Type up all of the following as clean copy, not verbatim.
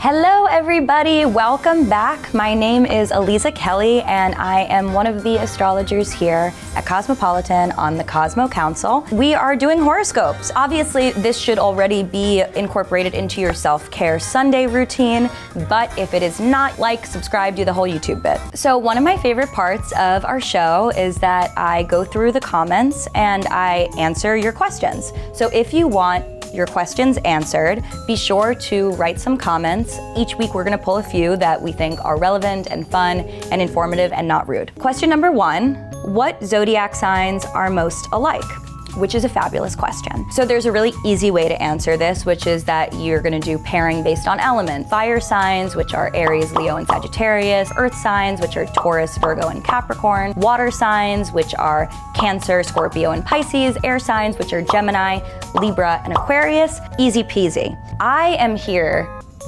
Hello everybody, welcome back. My name is Aliza Kelly and I am one of the astrologers here at Cosmopolitan on the Cosmo Council. We are doing horoscopes. Obviously, this should already be incorporated into your self-care Sunday routine, but if it is not, like, subscribe, do the whole YouTube bit. So one of my favorite parts of our show is that I go through the comments and I answer your questions. So if you want your questions answered, be sure to write some comments. Each week we're gonna pull a few that we think are relevant and fun and informative and not rude. Question number 1, what zodiac signs are most alike? Which is a fabulous question. So there's a really easy way to answer this, which is that you're gonna do pairing based on element. Fire signs, which are Aries, Leo, and Sagittarius. Earth signs, which are Taurus, Virgo, and Capricorn. Water signs, which are Cancer, Scorpio, and Pisces. Air signs, which are Gemini, Libra, and Aquarius. Easy peasy. I am here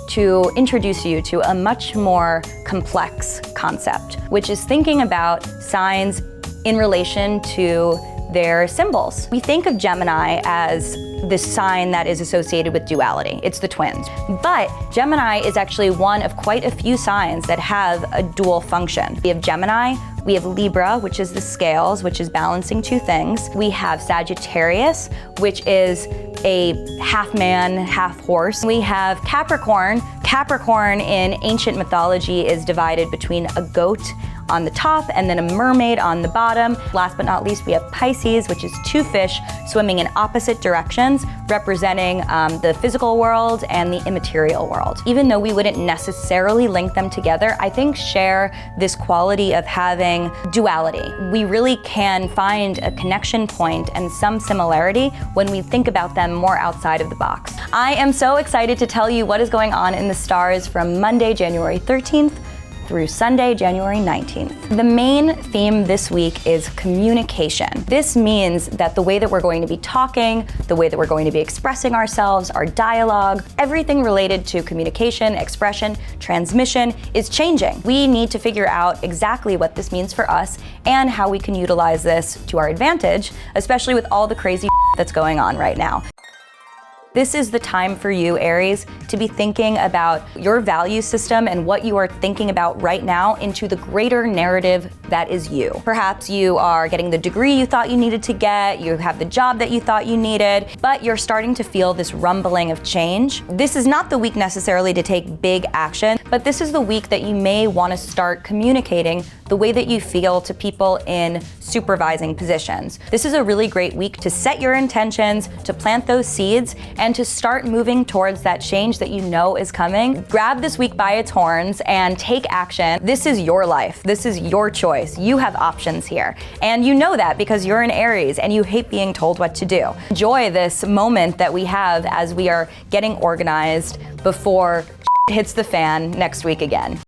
to introduce you to a much more complex concept, which is thinking about signs in relation to their symbols. We think of Gemini as this sign that is associated with duality. It's the twins. But Gemini is actually one of quite a few signs that have a dual function. We have Gemini, we have Libra, which is the scales, which is balancing two things. We have Sagittarius, which is a half man, half horse. We have Capricorn. Capricorn in ancient mythology is divided between a goat on the top and then a mermaid on the bottom. Last but not least, we have Pisces, which is two fish swimming in opposite directions, representing the physical world and the immaterial world. Even though we wouldn't necessarily link them together, I think share this quality of having duality. We really can find a connection point and some similarity when we think about them more outside of the box. I am so excited to tell you what is going on in the stars from Monday, January 13th, through Sunday, January 19th. The main theme this week is communication. This means that the way that we're going to be talking, the way that we're going to be expressing ourselves, our dialogue, everything related to communication, expression, transmission is changing. We need to figure out exactly what this means for us and how we can utilize this to our advantage, especially with all the crazy that's going on right now. This is the time for you, Aries, to be thinking about your value system and what you are thinking about right now into the greater narrative that is you. Perhaps you are getting the degree you thought you needed to get, you have the job that you thought you needed, but you're starting to feel this rumbling of change. This is not the week necessarily to take big action, but this is the week that you may want to start communicating the way that you feel to people in supervising positions. This is a really great week to set your intentions, to plant those seeds, and to start moving towards that change that you know is coming. Grab this week by its horns and take action. This is your life. This is your choice. You have options here. And you know that because you're an Aries and you hate being told what to do. Enjoy this moment that we have as we are getting organized before hits the fan next week again.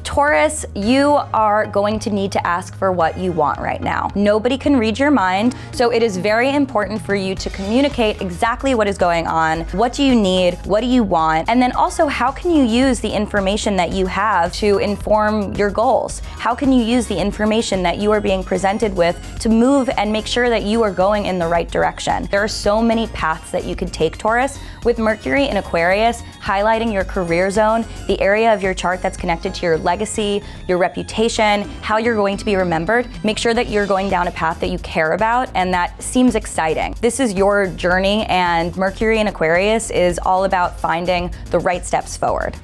Taurus, you are going to need to ask for what you want right now. Nobody can read your mind, so it is very important for you to communicate exactly what is going on, what do you need, what do you want, and then also how can you use the information that you have to inform your goals? How can you use the information that you are being presented with to move and make sure that you are going in the right direction? There are so many paths that you could take, Taurus, with Mercury in Aquarius highlighting your career zone, the area of your chart that's connected to your legacy, your reputation, how you're going to be remembered. Make sure that you're going down a path that you care about and that seems exciting. This is your journey, and Mercury in Aquarius is all about finding the right steps forward.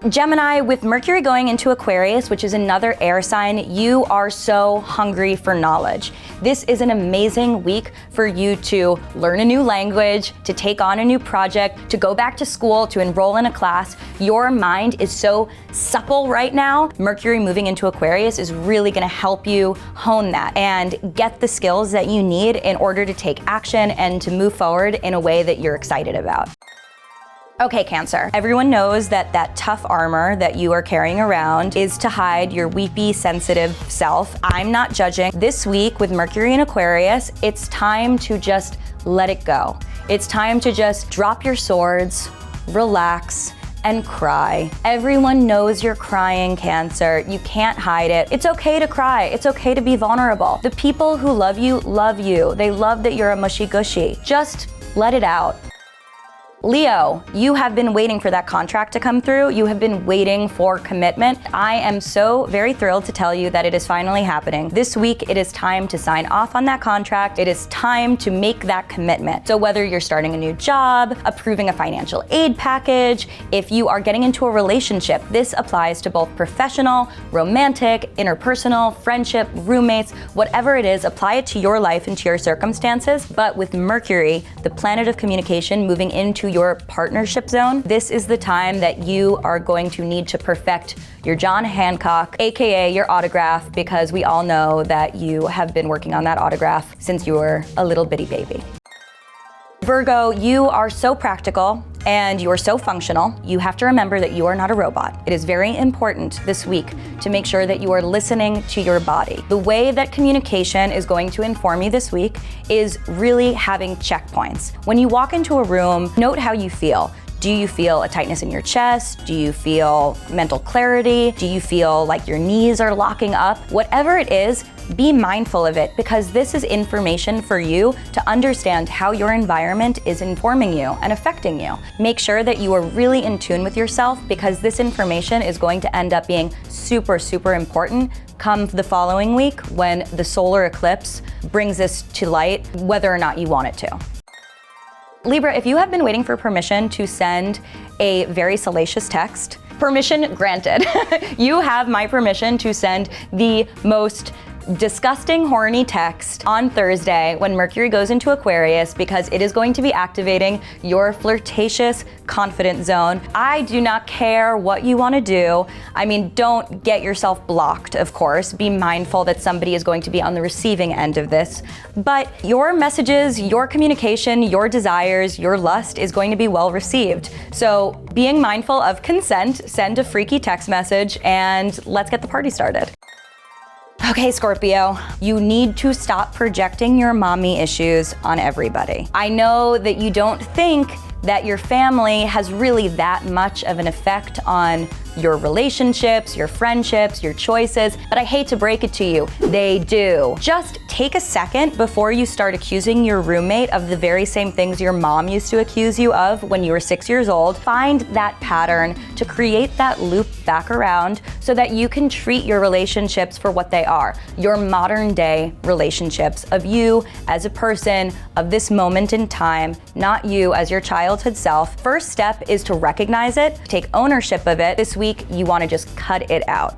Gemini, with Mercury going into Aquarius, which is another air sign, you are so hungry for knowledge. This is an amazing week for you to learn a new language, to take on a new project, to go back to school, to enroll in a class. Your mind is so supple right now. Mercury moving into Aquarius is really gonna help you hone that and get the skills that you need in order to take action and to move forward in a way that you're excited about. Okay, Cancer. Everyone knows that that tough armor that you are carrying around is to hide your weepy, sensitive self. I'm not judging. This week with Mercury in Aquarius, it's time to just let it go. It's time to just drop your swords, relax, and cry. Everyone knows you're crying, Cancer. You can't hide it. It's okay to cry. It's okay to be vulnerable. The people who love you love you. They love that you're a mushy gushy. Just let it out. Leo, you have been waiting for that contract to come through. You have been waiting for commitment. I am so very thrilled to tell you that it is finally happening. This week, it is time to sign off on that contract. It is time to make that commitment. So whether you're starting a new job, approving a financial aid package, if you are getting into a relationship, this applies to both professional, romantic, interpersonal, friendship, roommates, whatever it is, apply it to your life and to your circumstances. But with Mercury, the planet of communication, moving into your partnership zone, this is the time that you are going to need to perfect your John Hancock, AKA your autograph, because we all know that you have been working on that autograph since you were a little bitty baby. Virgo, you are so practical and you are so functional. You have to remember that you are not a robot. It is very important this week to make sure that you are listening to your body. The way that communication is going to inform you this week is really having checkpoints. When you walk into a room, note how you feel. Do you feel a tightness in your chest? Do you feel mental clarity? Do you feel like your knees are locking up? Whatever it is, be mindful of it, because this is information for you to understand how your environment is informing you and affecting you. Make sure that you are really in tune with yourself, because this information is going to end up being super, super important come the following week when the solar eclipse brings this to light, whether or not you want it to. Libra, if you have been waiting for permission to send a very salacious text, permission granted. You have my permission to send the most disgusting, horny text on Thursday when Mercury goes into Aquarius, because it is going to be activating your flirtatious, confident zone. I do not care what you want to do. I mean, don't get yourself blocked, of course. Be mindful that somebody is going to be on the receiving end of this. But your messages, your communication, your desires, your lust is going to be well received. So being mindful of consent, send a freaky text message and let's get the party started. Okay, Scorpio, you need to stop projecting your mommy issues on everybody. I know that you don't think that your family has really that much of an effect on your relationships, your friendships, your choices, but I hate to break it to you, they do. Just take a second before you start accusing your roommate of the very same things your mom used to accuse you of when you were 6 years old. Find that pattern to create that loop back around so that you can treat your relationships for what they are, your modern day relationships of you as a person of this moment in time, not you as your childhood self. First step is to recognize it, take ownership of it. This week, you want to just cut it out.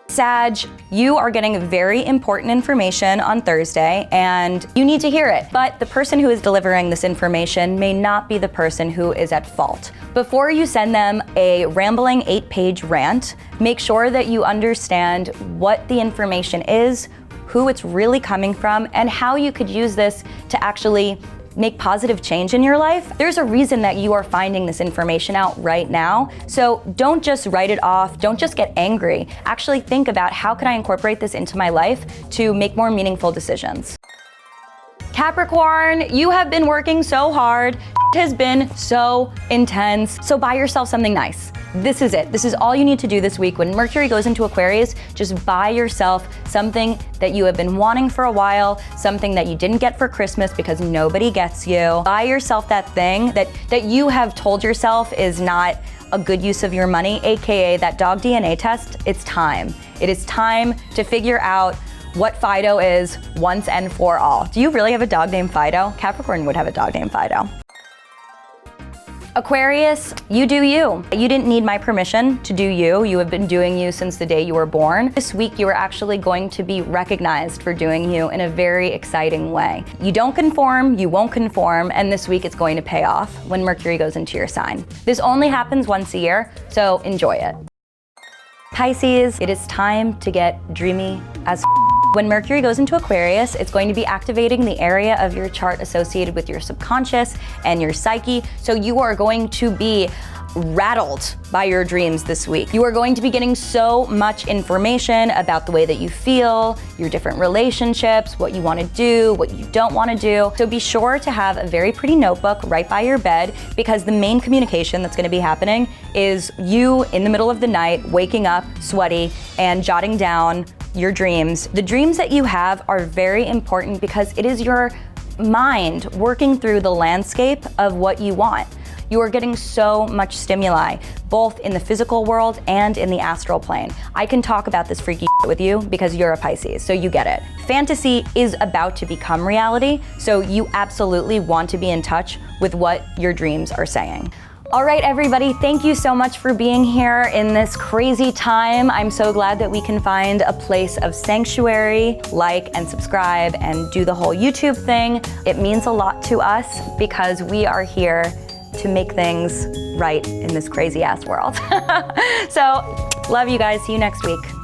Sag, you are getting very important information on Thursday and you need to hear it, but the person who is delivering this information may not be the person who is at fault. Before you send them a rambling 8-page rant, make sure that you understand what the information is, who it's really coming from, and how you could use this to actually make positive change in your life. There's a reason that you are finding this information out right now. So don't just write it off. Don't just get angry. Actually think about, how can I incorporate this into my life to make more meaningful decisions? Capricorn, you have been working so hard. It has been so intense. So buy yourself something nice. This is it. This is all you need to do this week. When Mercury goes into Aquarius, just buy yourself something that you have been wanting for a while, something that you didn't get for Christmas because nobody gets you. Buy yourself that thing that you have told yourself is not a good use of your money, AKA that dog DNA test. It's time. It is time to figure out what Fido is once and for all. Do you really have a dog named Fido? Capricorn would have a dog named Fido. Aquarius, you do you. You didn't need my permission to do you. You have been doing you since the day you were born. This week, you are actually going to be recognized for doing you in a very exciting way. You don't conform, you won't conform, and this week it's going to pay off when Mercury goes into your sign. This only happens once a year, so enjoy it. Pisces, it is time to get dreamy as When Mercury goes into Aquarius, it's going to be activating the area of your chart associated with your subconscious and your psyche. So you are going to be rattled by your dreams this week. You are going to be getting so much information about the way that you feel, your different relationships, what you want to do, what you don't want to do. So be sure to have a very pretty notebook right by your bed, because the main communication that's going to be happening is you in the middle of the night, waking up sweaty and jotting down your dreams. The dreams that you have are very important because it is your mind working through the landscape of what you want. You are getting so much stimuli, both in the physical world and in the astral plane. I can talk about this freaky with you because you're a Pisces, so you get it. Fantasy is about to become reality, so you absolutely want to be in touch with what your dreams are saying. All right, everybody, thank you so much for being here in this crazy time. I'm so glad that we can find a place of sanctuary, like and subscribe and do the whole YouTube thing. It means a lot to us because we are here to make things right in this crazy ass world. So, love you guys. See you next week.